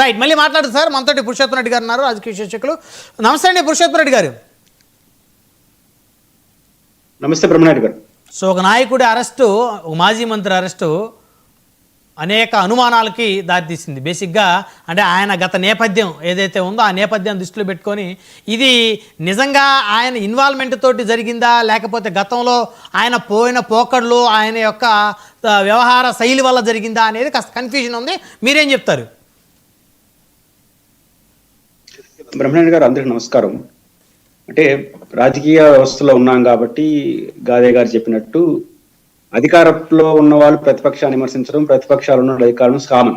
Right, మళ్ళీ మాట్లాడుతుంది sir. మనతోటి పురుషోత్తమ రెడ్డి గారు ఉన్నారు, రాజకీయ విశ్లేషకులు. నమస్తే అండి పురుషోత్తమ రెడ్డి గారు. నమస్తే బ్రహ్మనాయుడు గారు. సో ఒక నాయకుడి అరెస్టు, ఒక మాజీ మంత్రి అరెస్టు అనేక అనుమానాలకి దారితీసింది. బేసిక్గా అంటే ఆయన గత నేపథ్యం ఏదైతే ఉందో ఆ నేపథ్యం దృష్టిలో పెట్టుకొని ఇది నిజంగా ఆయన ఇన్వాల్వ్మెంట్ తోటి జరిగిందా, లేకపోతే గతంలో ఆయన పోయిన పోకడ్లు ఆయన యొక్క వ్యవహార శైలి వల్ల జరిగిందా అనేది కాస్త కన్ఫ్యూజన్ ఉంది. మీరేం చెప్తారు? బ్రహ్మనాయుడు గారు, అందరికీ నమస్కారం. అంటే రాజకీయ వ్యవస్థలో ఉన్నాం కాబట్టి గాదే గారు చెప్పినట్టు అధికారంలో ఉన్న వాళ్ళు ప్రతిపక్షాన్ని విమర్శించడం, ప్రతిపక్షాలు ఉన్న అధికారులను కామన్.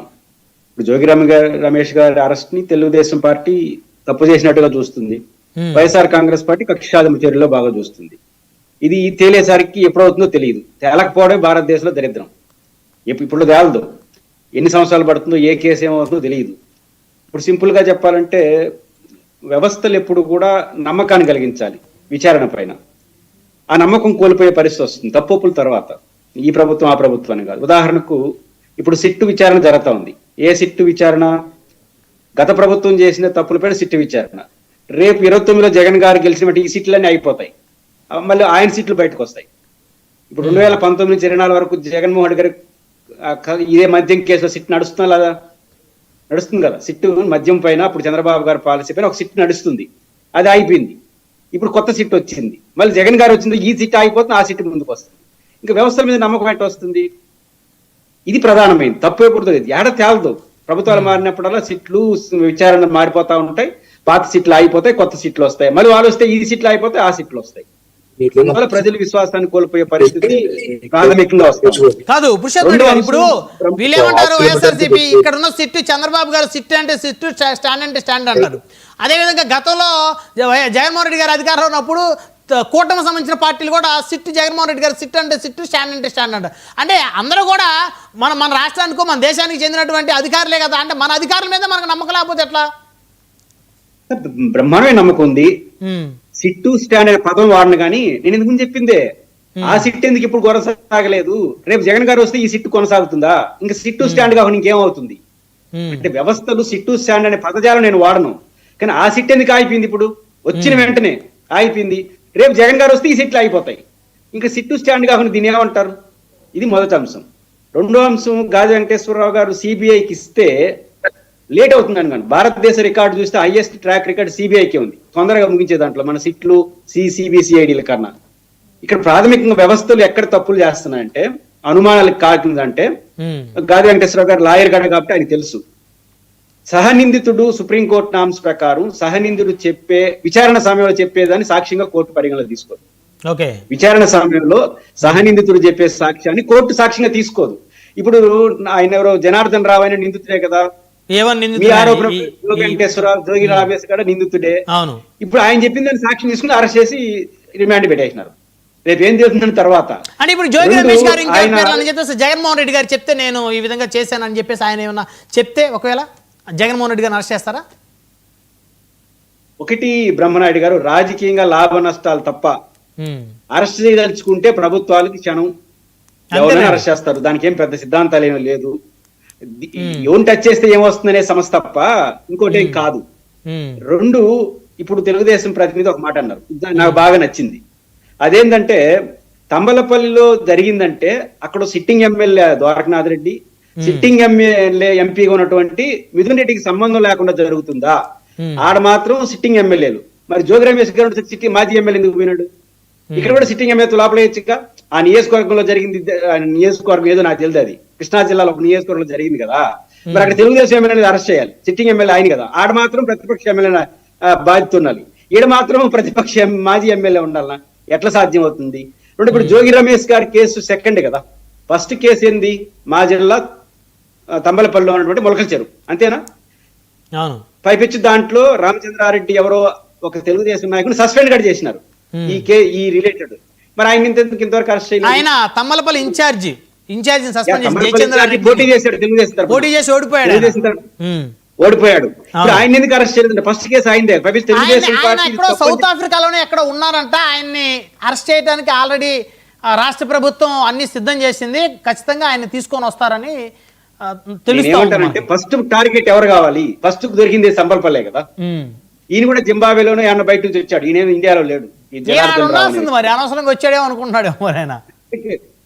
ఇప్పుడు రమేష్ గారి అరెస్ట్ ని తెలుగుదేశం పార్టీ తప్పు చేసినట్టుగా చూస్తుంది, వైఎస్ఆర్ కాంగ్రెస్ పార్టీ కక్షాదింపు చర్యలో బాగా చూస్తుంది. ఇది తేలేసరికి ఎప్పుడవుతుందో తెలియదు. తేలకపోవడం భారతదేశంలో దరిద్రం. ఇప్పుడు తేలదు, ఎన్ని సంవత్సరాలు పడుతుందో, ఏ కేసు ఏమవుతుందో తెలియదు. ఇప్పుడు సింపుల్ గా చెప్పాలంటే వ్యవస్థలు ఎప్పుడు కూడా నమ్మకాన్ని కలిగించాలి విచారణ పైన. ఆ నమ్మకం కోల్పోయే పరిస్థితి వస్తుంది తప్పుల తర్వాత. ఈ ప్రభుత్వం ఆ ప్రభుత్వం అని కాదు. ఉదాహరణకు ఇప్పుడు సిట్టు విచారణ జరుగుతూ ఉంది. ఏ సిట్టు విచారణ? గత ప్రభుత్వం చేసిన తప్పులపైన సిట్టు విచారణ. రేపు 29లో జగన్ గారు గెలిచిన ఈ సీట్లన్నీ అయిపోతాయి, మళ్ళీ ఆయన సీట్లు బయటకు వస్తాయి. ఇప్పుడు 2019 నుంచి 24 వరకు జగన్మోహన్ రెడ్డి గారు ఇదే మద్యం కేసులో సిట్ నడుస్తున్నా లేదా? నడుస్తుంది కదా. సిట్టు మద్యం పైన అప్పుడు చంద్రబాబు గారి పాలసీ పైన ఒక సిట్ నడుస్తుంది, అది అయిపోయింది. ఇప్పుడు కొత్త సిట్ వచ్చింది, మళ్ళీ జగన్ గారు వచ్చింది, ఈ సిట్ అయిపోతుంది, ఆ సిట్ ముందుకు వస్తుంది. ఇంకా వ్యవస్థల మీద నమ్మకం ఎట్లా వస్తుంది? ఇది ప్రధానమైంది. తప్పు ఎప్పుడు ఏడ తేలదు. ప్రభుత్వాలు మారినప్పుడల్లా సిట్లు విచారణ మారిపోతా ఉంటాయి, పాత సిట్లు అయిపోతాయి, కొత్త సిట్లు వస్తాయి, మళ్ళీ వాళ్ళు వస్తే ఈ సిట్లు అయిపోతాయి, ఆ సిట్లు వస్తాయి. ప్రజల విశ్వాసాన్ని కోల్పోయే పరిస్థితి ప్రాథమికంగా వస్తుంది. కాదు పురుషోత్తమ గారు, ఇప్పుడు వీళ్ళేమంటారు, వైఎస్ఆర్సీపీ ఇక్కడ ఉన్న సిట్టు చంద్రబాబు గారు సిట్ అంటే సిట్టు, స్టాండ్ అంటే స్టాండ్ అంటారు. అదేవిధంగా గతంలో జగన్మోహన్ రెడ్డి గారు అధికారంలో ఉన్నప్పుడు కూటమి సంబంధించిన పార్టీలు కూడా సిట్టు జగన్మోహన్ రెడ్డి గారు సిట్ అంటే సిట్టు, స్టాండ్ అంటే స్టాండ్ అంటారు. అంటే అందరూ కూడా మన రాష్ట్రానికి మన దేశానికి చెందినటువంటి అధికారులే కదా. అంటే మన అధికారుల మీద మనకు నమ్మకం లేకపోతే ఎట్లా? బ్రహ్మాండమైన నమ్మకం ఉంది. సిట్టు స్టాండ్ అనే పదం వాడను కానీ నేను ఎందుకు చెప్పిందే, ఆ సిట్ ఎందుకు ఇప్పుడు కొనసాగలేదు? రేపు జగన్ గారు వస్తే ఈ సిట్టు కొనసాగుతుందా? ఇంకా సిట్టు స్టాండ్ కాకుండా ఇంకేమవుతుంది? అంటే వ్యవస్థలు సిట్టు స్టాండ్ అనే పదజాలం నేను వాడను, కానీ ఆ సిట్ ఎందుకు ఆగిపోయింది? ఇప్పుడు వచ్చిన వెంటనే ఆగిపోయింది. రేపు జగన్ గారు వస్తే ఈ సిట్లు అయిపోతాయి, ఇంకా సిట్టు స్టాండ్ కాకుండా దీని ఏమంటారు? ఇది మొదటి అంశం. రెండో అంశం, గాజు వెంకటేశ్వరరావు గారు సిబిఐకి ఇస్తే లేట్ అవుతుంది అనుకోండి. భారతదేశ రికార్డు చూస్తే హైయెస్ట్ ట్రాక్ రికార్డు సిబిఐకి ఉంది, తొందరగా ముగించే దాంట్లో మన సిట్లు సిబిసిఐడీల కన్నా. ఇక్కడ ప్రాథమికంగా వ్యవస్థలు ఎక్కడ తప్పులు చేస్తున్నాయంటే, అనుమానాలకు కాకుందంటే, గాది వెంకటేశ్వరరావు గారు లాయర్ గడ కాబట్టి ఆయన తెలుసు. సహనిందితుడు సుప్రీంకోర్టు నామ్స్ ప్రకారం సహనిందుడు చెప్పే విచారణ సమయంలో చెప్పేదాన్ని సాక్ష్యంగా కోర్టు పరిగణలో తీసుకోదు. విచారణ సమయంలో సహనిందితుడు చెప్పే సాక్ష్యాన్ని కోర్టు సాక్ష్యంగా తీసుకోదు. ఇప్పుడు ఆయన ఎవరో జనార్దన్ రావు అయిన నిందితుడే కదా, వెంకటేశ్వరరావు జోగి రావేశ్ కూడా నిందితుడే. ఇప్పుడు ఆయన చెప్పింది దాన్ని సాక్ష్యం తీసుకుని అరెస్ట్ చేసి రిమాండ్ పెట్టేసినారు. రేపు ఏం చేస్తుందని తర్వాత అంటే ఇప్పుడు జోగి రమేష్ గారు జగన్మోహన్ రెడ్డి గారు చెప్తే నేను ఈ విధంగా చేశానని చెప్పేసి ఆయన ఏమన్నా చెప్తే ఒకవేళ జగన్మోహన్ రెడ్డి గారిని అరెస్ట్ చేస్తారా? ఒకటి బ్రహ్మనాయుడు గారు, రాజకీయంగా లాభ నష్టాలు తప్ప అరెస్ట్ చేయదలుచుకుంటే ప్రభుత్వాలకి క్షణం ఎవరైనా అరెస్ట్ చేస్తారు. దానికి ఏం పెద్ద సిద్ధాంతాలు ఏమీ లేదు. ఎవరిని టచ్ చేస్తే ఏమొస్తుందనే సమస్య తప్ప ఇంకోటి ఏం కాదు. రెండు, ఇప్పుడు తెలుగుదేశం ప్రతినిధి ఒక మాట అన్నారు, నాకు బాగా నచ్చింది. అదేంటంటే తంబలపల్లిలో జరిగిందంటే అక్కడ sitting MLA Dwarakanath Reddy, sitting MLA ఎంపీగా ఉన్నటువంటి మిథున్ రెడ్డికి సంబంధం లేకుండా జరుగుతుందా? ఆడ మాత్రం సిట్టింగ్ ఎమ్మెల్యేలు. మరి జోగి రమేష్ గారు సిట్టింగ్ మాజీ ఎమ్మెల్యే ఎందుకు పోయినాడు? ఇక్కడ కూడా సిట్టింగ్ ఎమ్మెల్యే లోపల వేయచ్చుగా. ఆ నియోజకవర్గంలో జరిగింది, నియోజకవర్గం ఏదో నాకు తెలియదు, అది కృష్ణా జిల్లాలో ఒక నియోజకవర్గంలో జరిగింది కదా. మరి అక్కడ తెలుగుదేశం ఎమ్మెల్యే అరెస్ట్ చేయాలి, సిట్టింగ్ ఎమ్మెల్యే ఆయన కదా. ఆడ మాత్రం ప్రతిపక్ష ఎమ్మెల్యే బాధ్యత ఉండాలి, ఈడ మాత్రం ప్రతిపక్ష మాజీ ఎమ్మెల్యే ఉండాలనా? ఎట్లా సాధ్యం అవుతుంది? రెండు, ఇప్పుడు జోగి రమేష్ గారి కేసు సెకండ్ కదా. ఫస్ట్ కేసు ఏంది? మా జిల్లా తంబలపల్లిలో ఉన్నటువంటి మొలకల చెరువు, అంతేనా? పైపెచ్చి దాంట్లో రామచంద్రారెడ్డి ఎవరో ఒక తెలుగుదేశం నాయకుని సస్పెండ్ కూడా చేసినారు ఈ రిలేటెడ్. మరి ఆయన ఇంతవరకు అరెస్ట్ చేయలేదు. ఆయన తమ్మలపల్లి ఇన్ఛార్జి సస్పెండ్ చేసి పోటీ చేశాడు, తెలుగుదేశం పోటీ చేసి ఓడిపోయాడు. ఆయన ఎందుకు అరెస్ట్ చేయలేదు? ఫస్ట్ కేసు అయిందే. సౌత్ ఆఫ్రికాలోనే ఎక్కడ ఉన్నారంట. ఆయన్ని అరెస్ట్ చేయడానికి ఆల్రెడీ రాష్ట్ర ప్రభుత్వం అన్ని సిద్ధం చేసింది, ఖచ్చితంగా ఆయన తీసుకొని వస్తారని తెలుస్తా ఉంది నేనేమంటానంటే మనకి. ఫస్ట్ టార్గెట్ ఎవరు కావాలి? ఫస్ట్ దొరికింది సంబల్పల్లే కదా. ఉమ్. ఈయన కూడా జింబాబ్వేలోనో ఏమన్నా బయట నుంచి వచ్చాడు, ఈయన ఇండియాలో లేడు. ఈ ఈయన జనార్దన్ రావు ఉండాల్సింది మరి, అనవసరంగా వచ్చాడేమో అనుకుంటున్నాడేమో మరి ఆయన.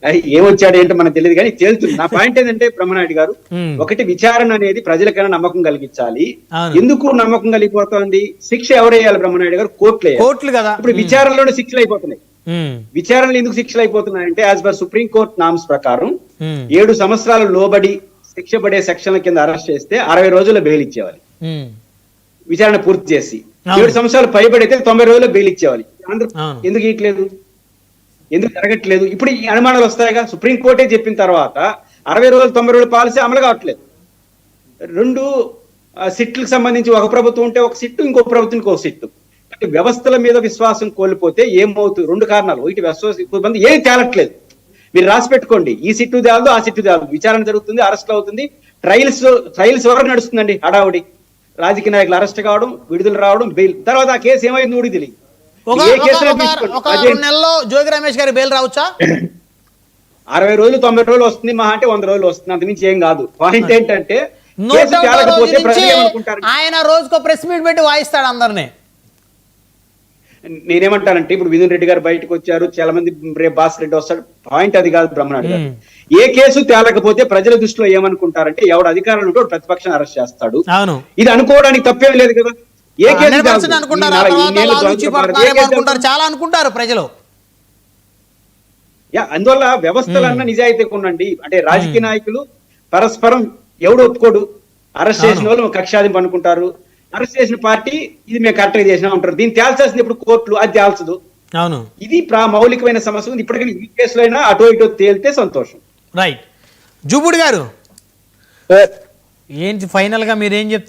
అది ఏమొచ్చాడు ఏంటో మనకు తెలియదు కానీ తేలుతుంది. నా పాయింట్ ఏంటంటే బ్రహ్మనాయుడు గారు, ఉమ్. ఒకటి విచారణ అనేది ప్రజలకైనా నమ్మకం కలిగించాలి. అవును. ఎందుకు నమ్మకం కలిగిపోతుంది? శిక్ష ఎవరు వేయాలి బ్రహ్మనాయుడు గారు? కోర్టులు. కోర్టులు కదా. ఇప్పుడు విచారణలోనే శిక్షలు అయిపోతున్నాయి. ఉమ్. విచారణలు ఎందుకు శిక్షలు అయిపోతున్నాయంటే as per supreme court norms ప్రకారం ఉమ్. 7 సంవత్సరాలు లోబడి శిక్ష పడే సెక్షన్ల కింద అరెస్ట్ చేస్తే 60 రోజుల్లో బెయిల్ ఇచ్చేవాలి ఉమ్. విచారణ పూర్తి చేసి. అవును. 7 సంవత్సరాలు పైబడితే 90 రోజుల్లో బెయిల్ ఇచ్చేవాలి. అవును. ఎందుకు ఇట్లేదు? ఎందుకు జరగట్లేదు? ఇప్పుడు ఈ అనుమానాలు వస్తాయిగా. సుప్రీం కోర్టే చెప్పిన తర్వాత 60 రోజులు 90 రోజుల పాలసీ అమలు కావట్లేదు. 2 సిట్లకు సంబంధించి ఒక ప్రభుత్వం ఉంటే ఒక సిట్టు, ఇంకో ప్రభుత్వానికి ఒక సిట్టు. అంటే వ్యవస్థల మీద విశ్వాసం కోల్పోతే ఏమవుతుంది? 2 కారణాలు. ఒకటి విశ్వాసం ఏం తేలట్లేదు. మీరు రాసి పెట్టుకోండి, ఈ సిట్టు తేలదు, ఆ సిట్టు తేలదు. విచారణ జరుగుతుంది, అరెస్ట్ అవుతుంది, ట్రయల్స్ వరకు నడుస్తుందండి హడావుడి. రాజకీయ నాయకులు అరెస్ట్ కావడం, విడుదల రావడం, బెయిల్. తర్వాత ఆ కేసు ఏమైంది ఊడికి తెలియదు. ఏ కేసులో తీసుకోండి. ఒక 2 నెలల్లో జోగి రమేష్ గారి బెయిల్ రావచ్చా? 60 రోజులు 90 రోజులు వస్తుంది, మహా అంటే 100 రోజులు వస్తుంది, అంతమించి ఏం కాదు. పాయింట్ ఏంటంటే 101వ రోజు తేలకపోతే నుంచి ప్రజలు ఏమనుకుంటారు? ఆయన రోజుకో ప్రెస్ మీట్ పెట్టి వాయిస్తాడు అందరినీ. నేనేమంటానంటే ఇప్పుడు మిథున్ రెడ్డి గారు బయటకు వచ్చారు, చాలా మంది రేపు బాస్ రెడ్డి వస్తాడు. పాయింట్ అది కాదు బ్రహ్మనాయుడు గారు. ఏ కేసు తేలకపోతే ప్రజల దృష్టిలో ఏమనుకుంటారంటే ఎవడు అధికారులు ఉంటే ప్రతిపక్షం అరెస్ట్ చేస్తాడు. అవును. ఇది అనుకోవడానికి తప్పేం లేదు కదా. ఏ కేసు 100% అనుకుంటారు, ఆ తర్వాత లాలూచి పడుతున్నారేమో అనుకుంటారు, చాలా అనుకుంటారు ప్రజలు. అందువల్ల వ్యవస్థలన్నా నిజాయితీగా ఉండండి. అంటే రాజకీయ నాయకులు పరస్పరం ఎవడు ఒప్పుకోడు. అరెస్ట్ చేసిన వాళ్ళు కక్షాదింపు అనుకుంటారు, అరెస్ట్ చేసిన పార్టీ ఇది మేము కరెక్ట్ గా చేసినా ఉంటారు. దీన్ని తేల్చాల్సింది ఇప్పుడు కోర్టులు, అది తేల్చదు. అవును. ఇది మౌలికమైన సమస్య ఉంది. ఇప్పటికీ ఈ కేసులో అయినా అటో ఇటో తేలితే సంతోషం. రైట్. జూబుడి గారు ఏంటి ఫైనల్ గా మీరేం చెప్తారు?